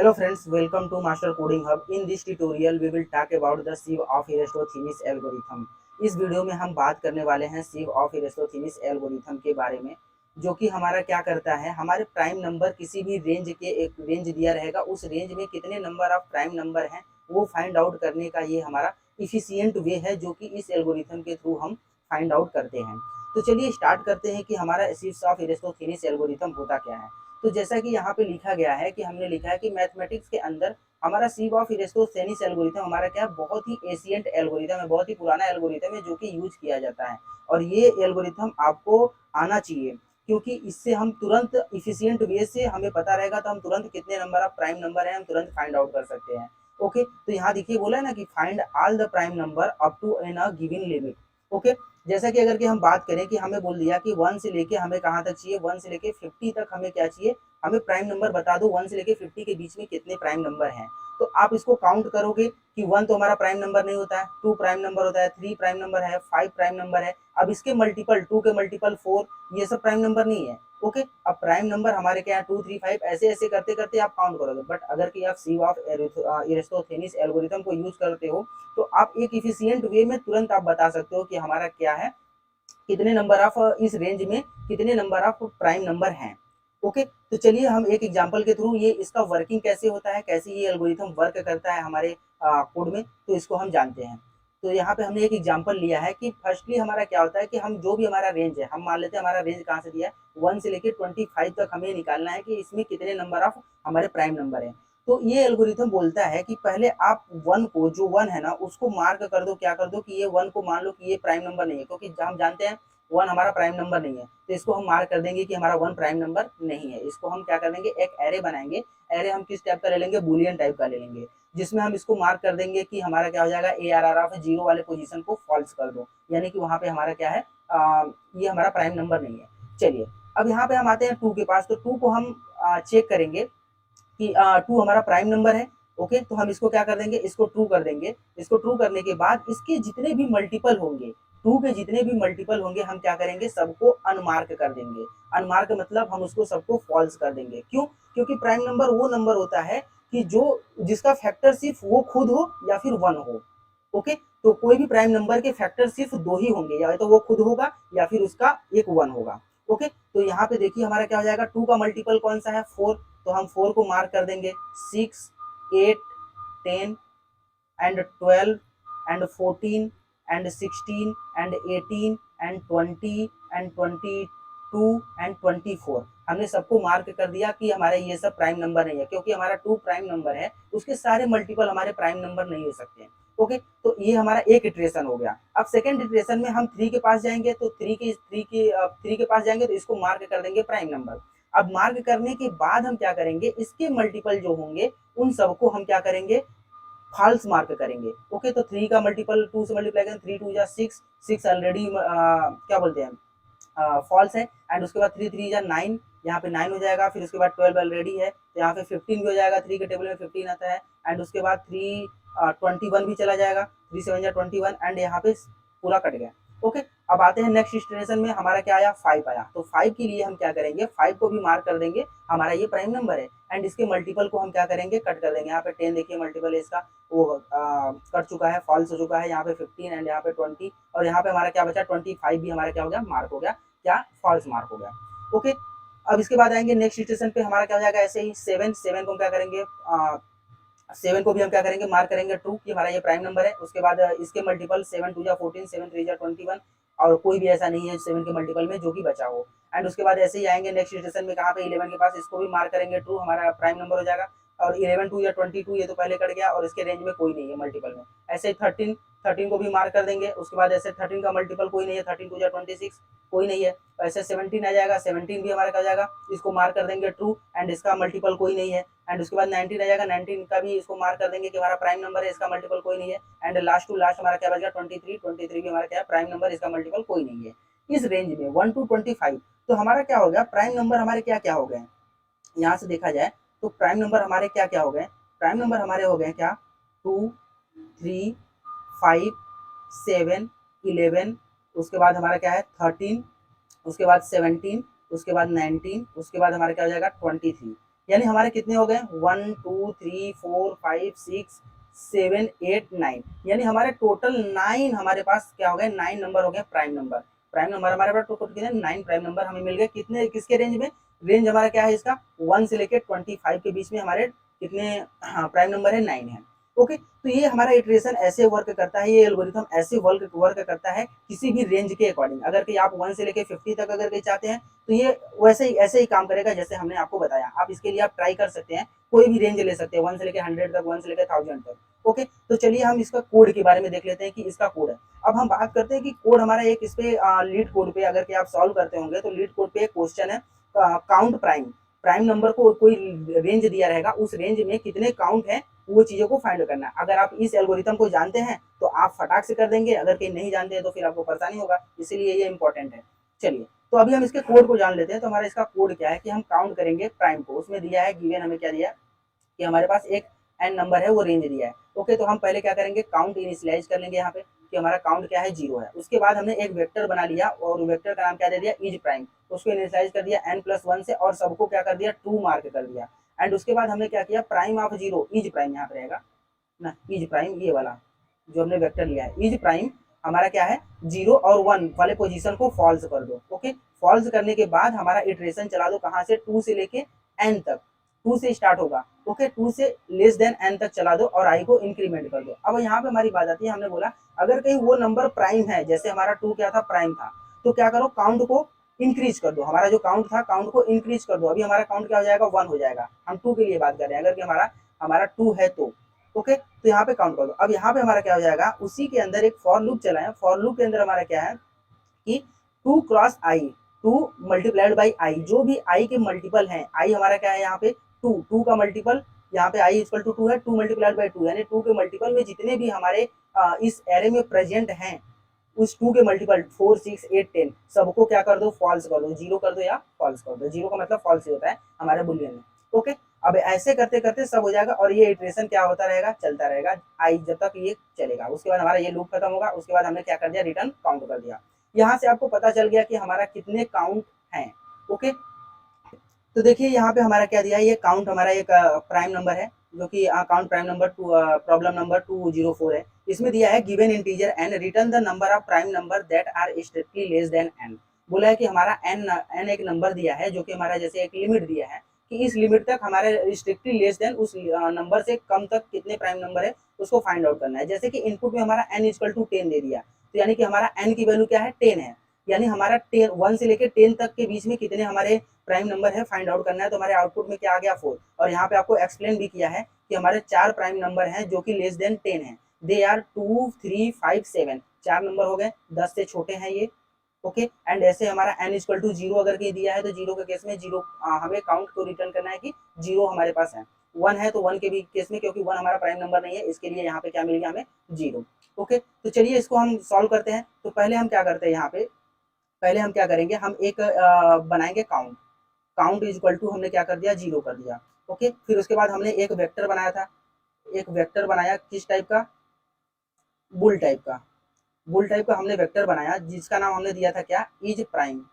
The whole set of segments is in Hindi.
Hello friends, welcome to Master Coding Hub. In this tutorial, we will talk about the sieve of Eratosthenes algorithm. इस वीडियो में हम बात करने वाले हैं sieve of Eratosthenes algorithm के बारे में, जो कि हमारा क्या करता है, हमारे प्राइम नंबर किसी भी रेंज के एक रेंज दिया रहेगा, उस रेंज में कितने नंबर ऑफ प्राइम नंबर हैं वो फाइंड आउट करने का ये हमारा इफिशियंट वे है, जो कि इस एल्गोरिथम के थ्रू हम फाइंड आउट करते हैं। तो चलिए स्टार्ट करते हैं कि हमारा sieve of Eratosthenes एल्गोरिथम होता क्या है। तो जैसा कि यहाँ पे लिखा गया है कि हमने लिखा है कि मैथमेटिक्स के अंदर हमारा sieve of Eratosthenes एल्गोरिथम हमारा क्या है, बहुत ही एशियंट एल्गोरिथम है, बहुत ही पुराना एल्गोरिथम है जो कि यूज किया जाता है। और ये एल्गोरिथम आपको आना चाहिए, क्योंकि इससे हम तुरंत इफिशियंट वे से हमें पता रहेगा, तो हम तुरंत कितने नंबर ऑफ प्राइम नंबर है हम तुरंत फाइंड आउट कर सकते हैं। ओके, तो यहाँ देखिए बोला है ना कि find all the prime number up to N a given limit. Okay, जैसा कि अगर कि हम बात करें कि हमें बोल दिया कि 1 से लेके हमें कहाँ तक चाहिए, 1 से लेके 50 तक हमें क्या चाहिए, हमें प्राइम नंबर बता दो 1 से लेके 50 के बीच में कितने प्राइम नंबर हैं। तो आप इसको काउंट करोगे कि 1 तो हमारा प्राइम नंबर नहीं होता है, 2 प्राइम नंबर होता है, 3 प्राइम नंबर है, 5 प्राइम नंबर है। अब इसके मल्टीपल 2 के मल्टीपल 4, ये सब प्राइम नंबर नहीं है। ओके, अब प्राइम नंबर हमारे क्या है 2 3 5, ऐसे ऐसे करते करते आप काउंट करोगे। बट अगर कि आप sieve of Eratosthenes एल्गोरिथम को यूज करते हो तो आप एक इफिशियंट वे में तुरंत आप बता सकते हो कि हमारा क्या है, कितने नंबर ऑफ इस रेंज में कितने नंबर ऑफ प्राइम नंबर हैं। ओके, तो चलिए हम एक एग्जांपल के थ्रू ये इसका वर्किंग कैसे होता है, कैसे ये एल्गोरिथम वर्क करता है हमारे कोड में, तो इसको हम जानते हैं। तो यहाँ पे हमने एक एग्जांपल लिया है कि फर्स्टली हमारा क्या होता है कि हम जो भी हमारा रेंज है, हम मान लेते हैं हमारा रेंज कहाँ से दिया है 1 से लेके 25 तक, हमें निकालना है कि इसमें कितने नंबर ऑफ हमारे प्राइम नंबर है। तो ये एल्गोरिथम बोलता है कि पहले आप 1 को, जो 1 है ना, उसको मार्क कर दो, क्या कर दो कि ये 1 को मान लो कि ये प्राइम नंबर नहीं है, क्योंकि हम जानते हैं 1 हमारा प्राइम नंबर नहीं है। तो इसको हम मार्क कर देंगे कि हमारा 1 प्राइम नंबर नहीं है। इसको हम क्या कर देंगे, एक एरे बनाएंगे। एरे हम किस टाइप का ले लेंगे, बुलियन टाइप का ले लेंगे, जिसमें हम इसको मार्क कर देंगे कि हमारा क्या हो जाएगा, ARR ऑफ 0 वाले पोजीशन को फॉल्स कर दो, यानी कि वहां पे हमारा क्या है, ये हमारा प्राइम नंबर नहीं है। चलिए अब यहाँ पे हम आते हैं 2 के पास। तो 2 को हम चेक करेंगे कि 2 हमारा प्राइम नंबर है। ओके, तो हम इसको क्या कर देंगे, इसको ट्रू कर देंगे। इसको ट्रू करने के बाद इसके जितने भी मल्टीपल होंगे, 2 के जितने भी मल्टीपल होंगे, हम क्या करेंगे, सबको अनमार्क कर देंगे। अनमार्क मतलब हम उसको सबको फॉल्स कर देंगे। क्यों? क्योंकि प्राइम नंबर वो नंबर होता है कि जो जिसका फैक्टर सिर्फ वो खुद हो या फिर 1 हो। ओके, तो कोई भी प्राइम नंबर के फैक्टर सिर्फ 2 ही होंगे, या तो वो खुद होगा या फिर उसका एक 1 होगा। ओके, तो यहाँ पे देखिए हमारा क्या हो जाएगा, 2 का मल्टीपल कौन सा है, 4। तो हम 4 को मार्क कर देंगे। 6 8 10 and 12 and 14 and 16 and 18 and 20 and 22 and 24, हमने सबको मार्क कर दिया कि हमारे ये सब प्राइम नंबर नहीं है, क्योंकि हमारा 2 प्राइम नंबर है, उसके सारे मल्टीपल हमारे प्राइम नंबर नहीं हो सकते हैं। ओके, तो ये हमारा एक इटरेशन हो गया। अब सेकंड इटरेशन में हम 3 के पास जाएंगे, तो 3 के पास जाएंगे तो इसको मार्क कर देंगे प्राइम नंबर। अब मार्क करने के बाद हम क्या करेंगे, इसके मल्टीपल जो होंगे उन सबको हम क्या करेंगे, फॉल्स मार्क करेंगे। ओके, तो 3 का मल्टीपल 2 से मल्टीप्लाई करें, 3 2 जा 6, 6 ऑलरेडी क्या बोलते हैं, फॉल्स है। एंड उसके बाद 3 3 जा 9, यहाँ पे 9 हो जाएगा। फिर उसके बाद 12 ऑलरेडी है, तो यहाँ पे 15 भी हो जाएगा, 3 के टेबल में 15 आता है। एंड उसके बाद 3 21 भी चला जाएगा, 3 7 जा 21, एंड यहाँ पे पूरा कट गया। ओके, अब आते हैं नेक्स्ट इटरेशन में, हमारा क्या आया, 5 आया। तो 5 के लिए हम क्या करेंगे, 5 को भी मार्क कर देंगे, हमारा ये प्राइम नंबर है। एंड इसके मल्टीपल को हम क्या करेंगे, कट कर देंगे। यहाँ पे 10 देखिए मल्टीपल है इसका, वो कट चुका है, फॉल्स हो चुका है। यहाँ पे 15 एंड यहाँ पे 20, और यहाँ पे हमारा क्या बचा, 25 भी हमारा क्या हो गया, मार्क हो गया, क्या फॉल्स मार्क हो गया। ओके, अब इसके बाद आएंगे नेक्स्ट स्टेशन पे, हमारा क्या हो जाएगा, ऐसे ही 7 को हम क्या करेंगे, 7 को भी हम क्या करेंगे, मार्क करेंगे ट्रू कि हमारा ये प्राइम नंबर है। उसके बाद इसके मल्टीपल 7 2 जा 14, 7 3 जा 21, और कोई भी ऐसा नहीं है 7 के मल्टीपल में जो कि बचा हो। एंड उसके बाद ऐसे ही आएंगे नेक्स्ट स्टेशन में, कहाँ पे 11 के पास, इसको भी मार्क करेंगे ट्रू, हमारा प्राइम नंबर हो जाएगा। और 11 2 या 22, ये तो पहले कट गया, और इसके रेंज में कोई नहीं है मल्टीपल में। ऐसे ही 13 को भी मार्क कर देंगे। उसके बाद ऐसे 13 का मल्टीपल कोई नहीं है, 13 2 जा 26, कोई नहीं है। ऐसे 17 आ जाएगा, 17 भी हमारा क्या हो जाएगा, इसको मार्क कर देंगे ट्रू, एंड इसका मल्टीपल कोई नहीं है। एंड उसके बाद 19 आ जाएगा, 19 का भी इसको मार्क कर देंगे कि हमारा प्राइम नंबर है, इसका मल्टीपल कोई नहीं है। एंड लास्ट टू लास्ट हमारा क्या बच गया, 23 भी हमारा क्या है, प्राइम नंबर, इसका मल्टीपल कोई नहीं है। इस रेंज में 1 to 25, तो हमारा क्या हो गया, प्राइम नंबर हमारे क्या क्या हो गए, यहाँ से देखा जाए तो प्राइम नंबर हमारे क्या क्या हो गए, प्राइम नंबर हमारे हो गए क्या, 2 3 5 7 11, उसके बाद हमारा क्या है 13, उसके बाद 17, उसके बाद 19, उसके बाद हमारा क्या हो जाएगा 23। यानी हमारे कितने हो गए 1 2 3 4 5 6 7 8 9, यानी हमारे टोटल 9 हमारे पास क्या हो गए 9 नंबर हो गए प्राइम नंबर। प्राइम नंबर हमारे पास टोटल कितने 9 प्राइम नंबर हमें मिल गए। कितने किसके रेंज में, रेंज हमारा क्या है इसका 1 से लेके 25 के बीच में हमारे कितने प्राइम नंबर है 9 है। ओके, तो ये हमारा इटरेशन ऐसे वर्क करता है, ये एल्गोरिथम ऐसे वर्क करता है किसी भी रेंज के अकॉर्डिंग। अगर कि आप 1 से लेके 50 तक अगर चाहते हैं तो ये वैसे ही ऐसे ही काम करेगा जैसे हमने आपको बताया। आप इसके लिए आप ट्राई कर सकते हैं, कोई भी रेंज ले सकते हैं 1 से लेके 100 तक, 1 से लेके 1000 तक। ओके, तो चलिए हम इसका कोड के बारे में देख लेते हैं कि इसका कोड है। अब हम बात करते हैं कि कोड हमारा एक इस पे लीड कोड पे अगर कि आप सॉल्व करते होंगे तो लीड कोड पे एक क्वेश्चन है काउंट प्राइम। प्राइम नंबर को कोई रेंज दिया रहेगा, उस रेंज में कितने काउंट है वो चीजों को फाइंड करना है। अगर आप इस एल्गोरिथम को जानते हैं तो आप फटाक से कर देंगे, अगर कहीं नहीं जानते हैं तो फिर आपको परेशानी होगा, इसीलिए ये इंपॉर्टेंट है। चलिए, तो अभी हम इसके कोड को जान लेते हैं। तो हमारा इसका कोड क्या है कि हम काउंट करेंगे प्राइम को। उसमें दिया है गिवन हमें क्या दिया है कि हमारे पास एक एन नंबर है वो रेंज दिया है। ओके, तो हम पहले क्या करेंगे काउंट इनिशियलाइज कर लेंगे यहाँ पे कि हमारा काउंट क्या है 0 है। उसके बाद हमने एक वेक्टर बना लिया और वेक्टर का नाम क्या दे दिया इज प्राइम। उसको इनिशियलाइज कर दिया n+1 से और सबको क्या कर दिया 2 मार्क कर दिया। एंड उसके बाद हमने क्या किया प्राइम ऑफ 0 इज प्राइम यहाँ पे रहेगा ना, इज प्राइम ये वाला जो हमने वेक्टर लिया है इज प्राइम हमारा क्या है 0 और 1 वाले पोजीशन को फॉल्स कर दो। ओके, फॉल्स करने के बाद हमारा इटरेशन चला दो कहाँ से 2 से लेके n तक, 2 से स्टार्ट होगा। ओके, 2 से लेस देन n तक चला दो और i को इंक्रीमेंट कर दो। अब यहाँ पे हमारी बात आती है, हमने बोला अगर कहीं वो नंबर प्राइम है, जैसे हमारा 2 क्या था प्राइम था, तो क्या करो काउंट को इंक्रीज कर दो। हमारा जो काउंट था काउंट को इंक्रीज कर दो। अभी हमारा काउंट क्या हो जाएगा 1 हो जाएगा। हम 2 के लिए बात कर रहे हैं, अगर कि हमारा हमारा 2 है तो ओके, तो यहाँ पे काउंट कर दो। अब यहाँ पे हमारा क्या हो जाएगा उसी के अंदर एक फॉर लूप चलाएं। फॉर लूप के अंदर हमारा क्या है कि 2 cross I, 2 multiplied by I, जो भी आई के मल्टीपल हैं, आई हमारा क्या है यहाँ पे 2, 2 का मल्टीपल यहाँ पे आई इक्वल टू 2 है, 2 मल्टीप्लाइड बाई 2 यानी 2 के मल्टीपल में जितने भी हमारे इस एरे में प्रेजेंट हैं उस 2 के मल्टीपल 4 6 8 10 सबको क्या कर दो फॉल्स कर दो, 0 कर दो या फॉल्स कर दो। 0 का मतलब फॉल्स ही होता है हमारे बुलियन में। ओके, अब ऐसे करते करते सब हो जाएगा और ये इटरेशन क्या होता रहेगा चलता रहेगा आई जब तक ये चलेगा। उसके बाद हमारा ये लूप खत्म होगा। उसके बाद हमने क्या कर दिया रिटर्न काउंट कर दिया। यहाँ से आपको पता चल गया कि हमारा कितने काउंट हैं। ओके, तो देखिए यहाँ पे हमारा क्या दिया है, ये काउंट हमारा एक प्राइम नंबर है जो कि count prime number problem number 204 है। इसमें दिया है given integer N return the number of prime number that are strictly less than N. बोला है कि हमारा एन एक नंबर दिया है जो कि हमारा जैसे एक लिमिट दिया है कि इस लिमिट तक हमारे स्ट्रिक्टली लेस देन उस नंबर से कम तक कितने प्राइम नंबर है उसको फाइंड आउट करना है। जैसे कि इनपुट में हमारा एन इक्वल टू 10 दे दिया, तो यानी कि हमारा एन की वैल्यू क्या है 10 है, यानी हमारा 10 1 से लेकर 10 तक के बीच में कितने हमारे प्राइम नंबर है फाइंड आउट करना है। तो हमारे आउटपुट में क्या आ गया 4। और यहाँ पे आपको एक्सप्लेन भी किया है कि हमारे 4 प्राइम नंबर हैं जो कि लेस देन 10 है। दे आर 2 3 5 7, 4 नंबर हो गए 10 से छोटे हैं ये। ओके, एंड ऐसे हमारा n इक्वल टू 0 अगर कहीं दिया है तो 0 के केस में 0 हमें काउंट को रिटर्न करना है कि 0 हमारे पास है। 1 है तो 1 के भी केस में, क्योंकि 1 हमारा प्राइम नंबर नहीं है, इसके लिए यहाँ पे क्या मिल गया हमें 0। ओके, तो चलिए इसको हम सॉल्व करते हैं। तो पहले हम क्या करते हैं यहाँ पे, पहले हम क्या करेंगे हम एक बनाएंगे count. Count is equal to हमने क्या कर दिया 0 कर दिया। ओके, फिर उसके बाद हमने एक वेक्टर बनाया था, एक वेक्टर बनाया किस टाइप का बुल टाइप का। बुल टाइप का हमने वेक्टर बनाया जिसका नाम हमने दिया था क्या is prime.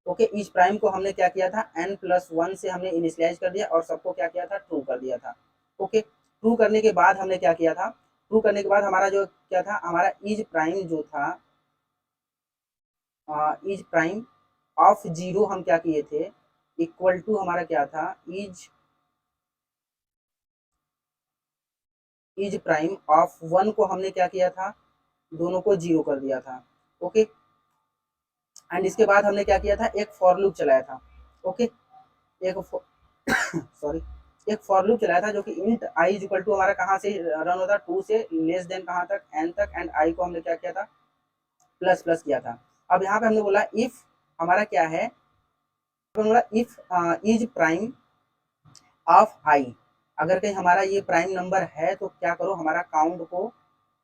Okay, is prime को हमने क्या किया था n+1 से हमने इनिशियलाइज कर दिया और सबको क्या किया था ट्रू कर दिया था। ओके, ट्रू करने के बाद हमने क्या किया था, ट्रू करने के बाद हमारा जो क्या था हमारा इज प्राइम जो था इज प्राइम ऑफ 0 हम क्या किए थे इक्वल टू हमारा क्या था इज प्राइम ऑफ 1 को हमने क्या किया था दोनों को 0 कर दिया था। ओके, एंड इसके बाद हमने क्या किया था एक फॉर लूप चलाया था। ओके, एक सॉरी एक फॉर लूप चलाया था जो कि इंट आई इक्वल टू हमारा कहाँ से रन होता 2 से लेस देन कहाँ तक n तक, एंड आई को हमने क्या किया था प्लस प्लस किया था। अब यहाँ पे हमने बोला इफ हमारा क्या है, बोला इफ इज प्राइम ऑफ आई, अगर कहीं हमारा ये प्राइम नंबर है तो क्या करो हमारा काउंट को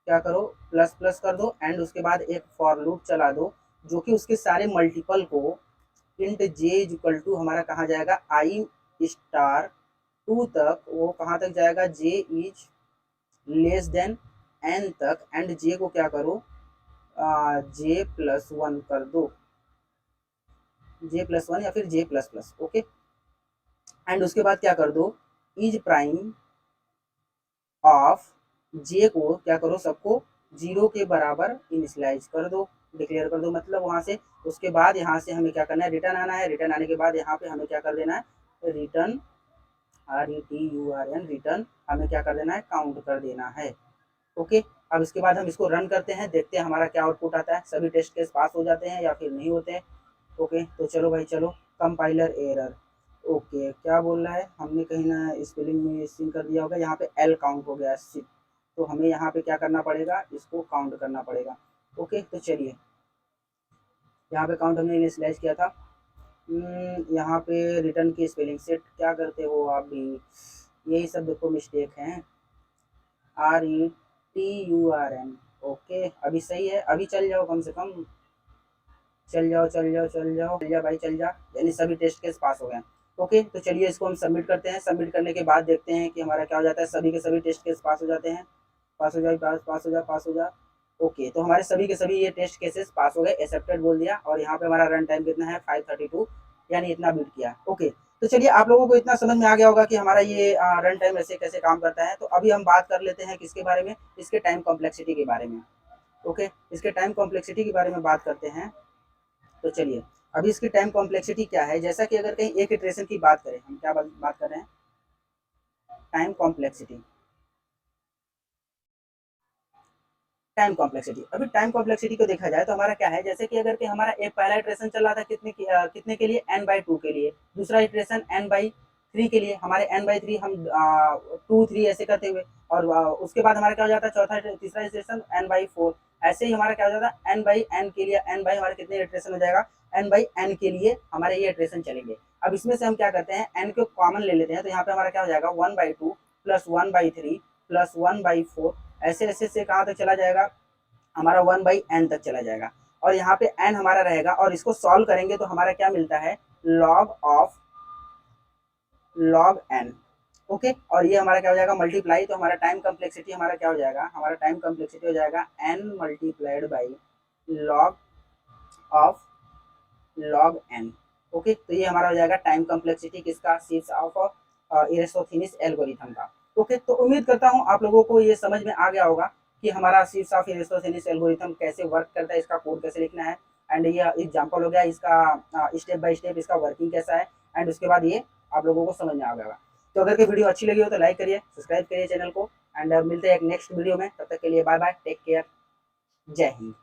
क्या करो प्लस प्लस कर दो, एंड उसके बाद एक फॉर लूप चला दो जो कि उसके सारे मल्टीपल को इंट जे इक्वल टू हमारा कहाँ जाएगा आई स्टार 2 तक, वो कहाँ तक जाएगा जे इज लेस देन एन तक, एंड जे को क्या करो j+1 कर दो, j+1 या फिर j++। ओके, एंड उसके बाद क्या कर दो, इज प्राइम ऑफ जे को क्या करो, सबको 0 के बराबर इनिशियलाइज कर दो, डिक्लेयर कर दो, मतलब वहां से। उसके बाद यहाँ से हमें क्या करना है, रिटर्न आना है। रिटर्न आने के बाद यहाँ पे हमें क्या कर देना है, रिटर्न RETURN रिटर्न हमें क्या कर देना है, काउंट कर देना है। ओके, अब इसके बाद हम इसको रन करते हैं, देखते हैं हमारा क्या आउटपुट आता है, सभी टेस्ट केस पास हो जाते हैं या फिर नहीं होते हैं। ओके, तो चलो भाई चलो, कंपाइलर एरर। ओके, क्या बोल रहा है, हमने कहीं ना स्पेलिंग में मिसिंग कर दिया होगा, यहाँ पे एल काउंट हो गया है, तो हमें यहाँ पे क्या करना पड़ेगा, इसको काउंट करना पड़ेगा। ओके, तो चलिए यहाँ पे काउंट हमने इनिशियलाइज किया था। यहाँ पे रिटर्न की स्पेलिंग सेट क्या करते हो आप भी, यही सब देखो मिस्टेक हैं। RETURN। ओके, अभी सही है, अभी चल जाओ, कम से कम चल जाओ चल जाओ चल जाओ चल जा भाई चल जा, यानी सभी टेस्ट केस पास हो गए। ओके, तो चलिए इसको हम सबमिट करते हैं। सबमिट करने के बाद देखते हैं कि हमारा क्या हो जाता है, सभी के सभी टेस्ट केस पास हो जाते हैं। पास हो जाए, पास हो जा, पास हो जा। ओके, तो हमारे सभी के सभी ये टेस्ट केसेस पास हो गए, एक्सेप्टेड बोल दिया, और यहाँ पे हमारा रन टाइम कितना है, 532, यानी इतना बीट किया। ओके, तो चलिए आप लोगों को इतना समझ में आ गया होगा कि हमारा ये रन टाइम ऐसे कैसे काम करता है। तो अभी हम बात कर लेते हैं किसके बारे में, इसके टाइम कॉम्प्लेक्सिटी के बारे में। ओके, इसके टाइम कॉम्प्लेक्सिटी के बारे में बात करते हैं। तो चलिए, अभी इसकी टाइम कॉम्प्लेक्सिटी क्या है, जैसा कि अगर कहीं एक इटरेशन की बात करें, हम क्या बात कर रहे हैं, टाइम कॉम्प्लेक्सिटी। टाइम कॉम्प्लेक्सिटी, अभी टाइम कॉम्प्लेक्सिटी को देखा जाए तो हमारा क्या है, जैसे कि अगर कि हमारा एक पहला इटरेशन चल रहा था कितने के लिए, n/2 के लिए, दूसरा इटरेशन n/3 के लिए, हमारे n/3 हम 2 3 ऐसे करते हुए, और उसके बाद हमारा क्या हो जाता है, तीसरा इटरेशन n/4। ऐसे ही हमारा क्या हो जाता है, n/n के लिए, n बाई हमारे कितने इटरेशन हो जाएगा, n/n के लिए हमारे ये इटरेशन चलेंगे। अब इसमें से हम क्या करते हैं, n को कॉमन ले लेते हैं, तो यहाँ पे हमारा क्या हो जाएगा, 1/2 प्लस 1/3 प्लस 1/4, ऐसे ऐसे से कहाँ तक चला जाएगा, हमारा 1/n तक चला जाएगा। और यहाँ पे n हमारा रहेगा, और इसको सॉल्व करेंगे तो हमारा क्या मिलता है, log of log n। Okay, और ये हमारा क्या हो जाएगा, मल्टीप्लाई, तो हमारा टाइम कम्प्लेक्सिटी हमारा क्या हो जाएगा, हमारा टाइम कम्प्लेक्सिटी हो जाएगा n multiplied by log of log n। Okay, तो ये हमारा हो जाएगा टाइम कम्प्लेक्सिटी किसका, सीरीज ऑफ इरेस्टोथिनिस एल्गोरिथम का। ओके, तो उम्मीद करता हूँ आप लोगों को ये समझ में आ गया होगा कि हमारा सीरीज ऑफ इरेस्टोथिनिस एल्गोरिथम कैसे वर्क करता है, इसका कोड कैसे लिखना है, एंड ये एग्जांपल हो गया इसका, स्टेप बाय स्टेप इसका वर्किंग कैसा है, एंड उसके बाद ये आप लोगों को समझ में आ गया होगा। तो अगर ये वीडियो अच्छी लगी हो तो लाइक करिए, सब्सक्राइब करिए चैनल को, एंड मिलते हैं एक नेक्स्ट वीडियो में, तब तक के लिए बाय बाय, टेक केयर, जय हिंद।